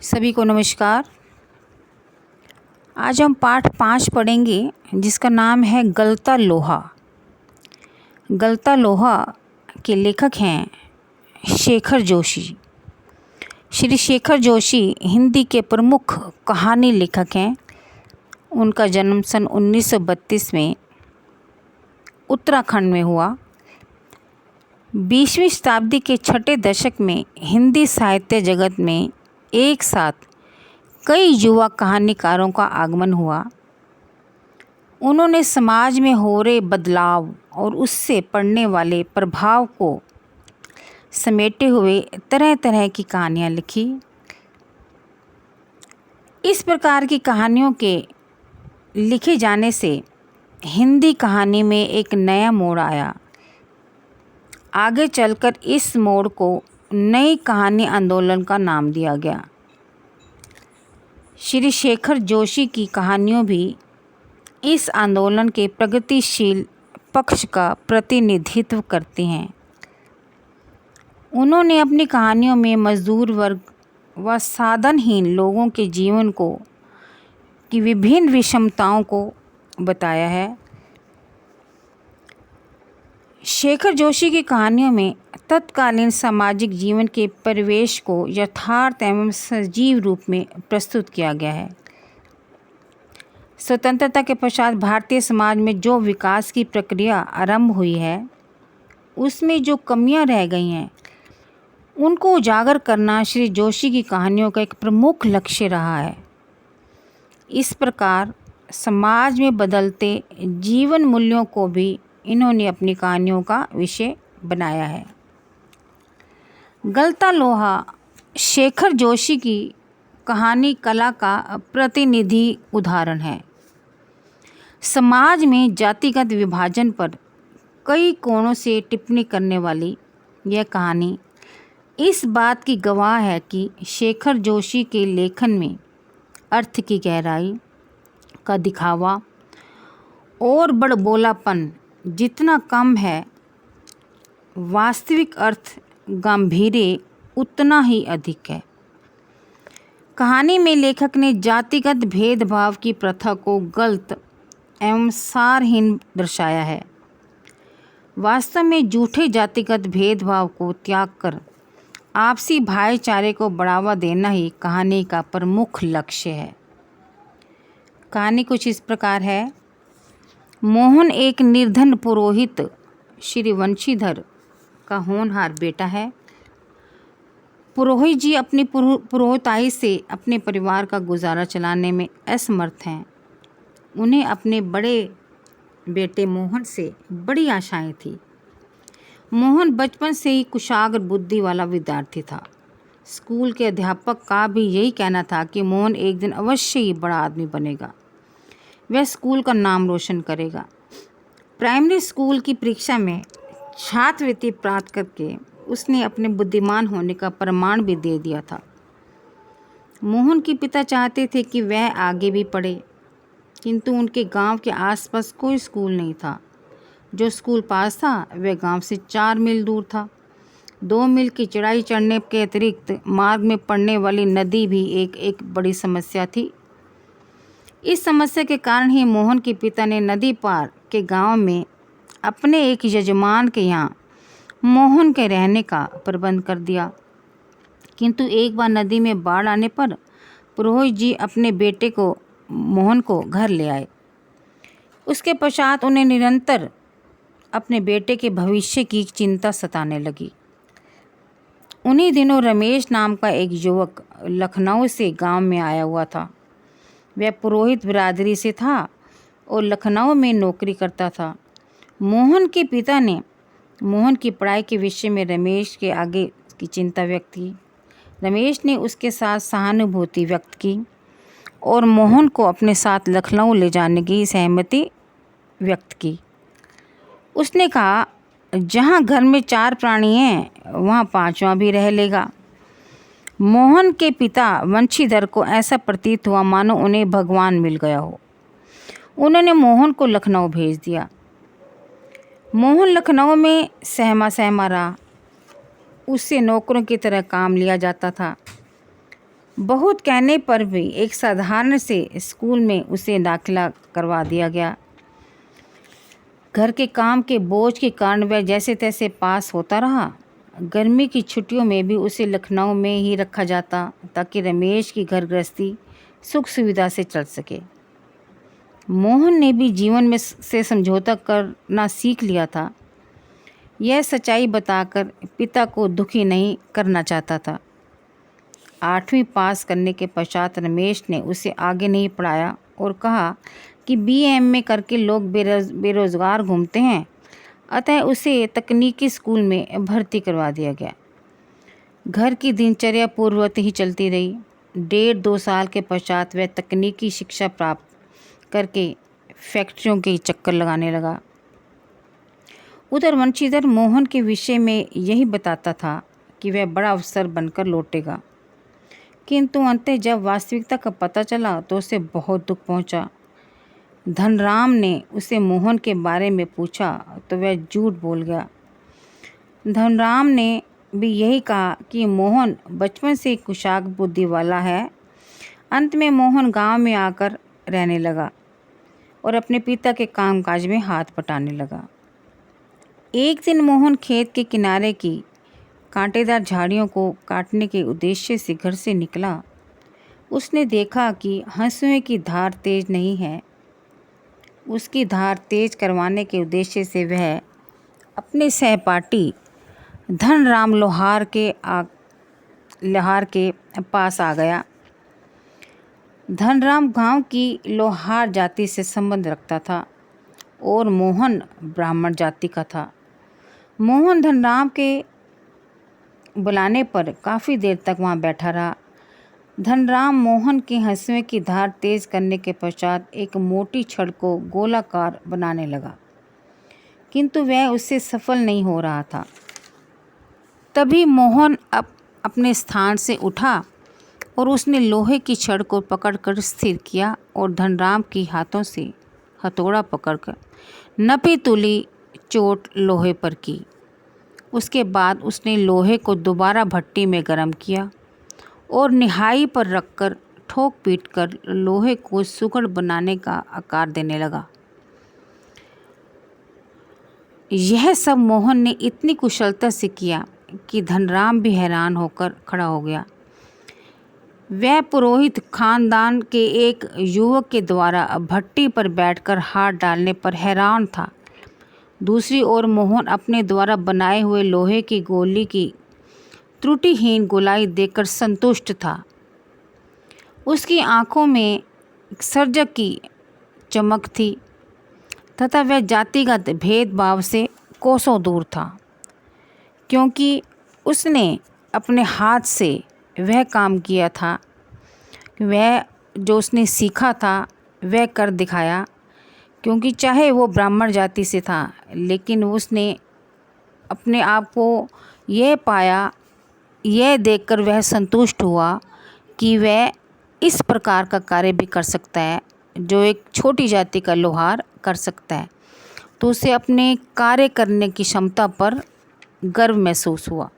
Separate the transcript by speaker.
Speaker 1: सभी को नमस्कार। आज हम पाठ 5 पढ़ेंगे जिसका नाम है गलता लोहा। गलता लोहा के लेखक हैं शेखर जोशी। श्री शेखर जोशी हिंदी के प्रमुख कहानी लेखक हैं। उनका जन्म सन 1932 में उत्तराखंड में हुआ। 20वीं शताब्दी के छठे दशक में हिंदी साहित्य जगत में एक साथ कई युवा कहानीकारों का आगमन हुआ। उन्होंने समाज में हो रहे बदलाव और उससे पड़ने वाले प्रभाव को समेटे हुए तरह तरह की कहानियाँ लिखी। इस प्रकार की कहानियों के लिखे जाने से हिंदी कहानी में एक नया मोड़ आया। आगे चलकर इस मोड़ को नई कहानी आंदोलन का नाम दिया गया। श्री शेखर जोशी की कहानियों भी इस आंदोलन के प्रगतिशील पक्ष का प्रतिनिधित्व करती हैं। उन्होंने अपनी कहानियों में मजदूर वर्ग व साधनहीन लोगों के जीवन को की विभिन्न विषमताओं को बताया है। शेखर जोशी की कहानियों में तत्कालीन सामाजिक जीवन के परिवेश को यथार्थ एवं सजीव रूप में प्रस्तुत किया गया है। स्वतंत्रता के पश्चात भारतीय समाज में जो विकास की प्रक्रिया आरंभ हुई है, उसमें जो कमियां रह गई हैं, उनको उजागर करना श्री जोशी की कहानियों का एक प्रमुख लक्ष्य रहा है। इस प्रकार समाज में बदलते जीवन मूल्यों को भी इन्होंने अपनी कहानियों का विषय बनाया है। गलता लोहा शेखर जोशी की कहानी कला का प्रतिनिधि उदाहरण है। समाज में जातिगत विभाजन पर कई कोणों से टिप्पणी करने वाली यह कहानी इस बात की गवाह है कि शेखर जोशी के लेखन में अर्थ की गहराई का दिखावा और बड़बोलापन जितना कम है, वास्तविक अर्थ गंभीर्य उतना ही अधिक है। कहानी में लेखक ने जातिगत भेदभाव की प्रथा को गलत एवं सारहीन दर्शाया है। वास्तव में झूठे जातिगत भेदभाव को त्याग कर आपसी भाईचारे को बढ़ावा देना ही कहानी का प्रमुख लक्ष्य है। कहानी कुछ इस प्रकार है। मोहन एक निर्धन पुरोहित श्री वंशीधर का होनहार बेटा है। पुरोहित जी अपनी पुरोहिताई से अपने परिवार का गुजारा चलाने में असमर्थ हैं। उन्हें अपने बड़े बेटे मोहन से बड़ी आशाएं थी। मोहन बचपन से ही कुशाग्र बुद्धि वाला विद्यार्थी था। स्कूल के अध्यापक का भी यही कहना था कि मोहन एक दिन अवश्य ही बड़ा आदमी बनेगा, वह स्कूल का नाम रोशन करेगा। प्राइमरी स्कूल की परीक्षा में छात्रवृत्ति प्राप्त करके उसने अपने बुद्धिमान होने का प्रमाण भी दे दिया था। मोहन के पिता चाहते थे कि वह आगे भी पढ़े, किंतु उनके गांव के आसपास कोई स्कूल नहीं था। जो स्कूल पास था वह गांव से 4 मील दूर था। 2 मील की चढ़ाई चढ़ने के अतिरिक्त मार्ग में पड़ने वाली नदी भी एक बड़ी समस्या थी। इस समस्या के कारण ही मोहन के पिता ने नदी पार के गांव में अपने एक यजमान के यहाँ मोहन के रहने का प्रबंध कर दिया। किंतु एक बार नदी में बाढ़ आने पर पुरोहित जी अपने बेटे को मोहन को घर ले आए। उसके पश्चात उन्हें निरंतर अपने बेटे के भविष्य की चिंता सताने लगी। उन्हीं दिनों रमेश नाम का एक युवक लखनऊ से गांव में आया हुआ था। वह पुरोहित बिरादरी से था और लखनऊ में नौकरी करता था। मोहन के पिता ने मोहन की पढ़ाई के विषय में रमेश के आगे की चिंता व्यक्त की। रमेश ने उसके साथ सहानुभूति व्यक्त की और मोहन को अपने साथ लखनऊ ले जाने की सहमति व्यक्त की। उसने कहा, जहाँ घर में 4 प्राणी हैं वहाँ 5वां भी रह लेगा। मोहन के पिता वंशीधर को ऐसा प्रतीत हुआ मानो उन्हें भगवान मिल गया हो। उन्होंने मोहन को लखनऊ भेज दिया। मोहन लखनऊ में सहमा सहमा रहा। उससे नौकरों की तरह काम लिया जाता था। बहुत कहने पर भी एक साधारण से स्कूल में उसे दाखिला करवा दिया गया। घर के काम के बोझ के कारण वह जैसे तैसे पास होता रहा। गर्मी की छुट्टियों में भी उसे लखनऊ में ही रखा जाता ताकि रमेश की घर गृहस्थी सुख सुविधा से चल सके। मोहन ने भी जीवन में से समझौता करना सीख लिया था। यह सच्चाई बताकर पिता को दुखी नहीं करना चाहता था। 8वीं पास करने के पश्चात रमेश ने उसे आगे नहीं पढ़ाया और कहा कि BA करके लोग बेरोज़गार घूमते हैं, अतः उसे तकनीकी स्कूल में भर्ती करवा दिया गया। घर की दिनचर्या पूर्ववत ही चलती रही। 1.5-2 साल के पश्चात वह तकनीकी शिक्षा प्राप्त करके फैक्ट्रियों के चक्कर लगाने लगा। उधर वंशीधर मोहन के विषय में यही बताता था कि वह बड़ा अफसर बनकर लौटेगा, किंतु अंततः जब वास्तविकता का पता चला तो उसे बहुत दुख पहुंचा। धनराम ने उसे मोहन के बारे में पूछा तो वह झूठ बोल गया। धनराम ने भी यही कहा कि मोहन बचपन से कुशाग्र बुद्धि वाला है। अंत में मोहन गांव में आकर रहने लगा और अपने पिता के कामकाज में हाथ बटाने लगा। एक दिन मोहन खेत के किनारे की कांटेदार झाड़ियों को काटने के उद्देश्य से घर से निकला। उसने देखा कि हंसुए की धार तेज नहीं है। उसकी धार तेज करवाने के उद्देश्य से वह अपने सहपाठी धनराम लोहार के पास आ गया। धनराम गांव की लोहार जाति से संबंध रखता था और मोहन ब्राह्मण जाति का था। मोहन धनराम के बुलाने पर काफ़ी देर तक वहाँ बैठा रहा। धनराम मोहन के हंसुए की धार तेज करने के पश्चात एक मोटी छड़ को गोलाकार बनाने लगा, किंतु वह उससे सफल नहीं हो रहा था। तभी मोहन अपने स्थान से उठा और उसने लोहे की छड़ को पकड़कर स्थिर किया और धनराम के हाथों से हथौड़ा पकड़कर नपी तुली चोट लोहे पर की। उसके बाद उसने लोहे को दोबारा भट्टी में गर्म किया और निहाई पर रखकर ठोक पीट कर लोहे को सुगढ़ बनाने का आकार देने लगा। यह सब मोहन ने इतनी कुशलता से किया कि धनराम भी हैरान होकर खड़ा हो गया। वह पुरोहित खानदान के एक युवक के द्वारा भट्टी पर बैठकर हाथ डालने पर हैरान था। दूसरी ओर मोहन अपने द्वारा बनाए हुए लोहे की गोली की त्रुटिहीन गोलाई देखकर संतुष्ट था। उसकी आंखों में सर्जक की चमक थी तथा वह जातिगत भेदभाव से कोसों दूर था, क्योंकि उसने अपने हाथ से वह काम किया था, वह जो उसने सीखा था वह कर दिखाया। क्योंकि चाहे वो ब्राह्मण जाति से था, लेकिन उसने अपने आप को यह पाया, यह देखकर वह संतुष्ट हुआ कि वह इस प्रकार का कार्य भी कर सकता है जो एक छोटी जाति का लोहार कर सकता है। तो उसे अपने कार्य करने की क्षमता पर गर्व महसूस हुआ।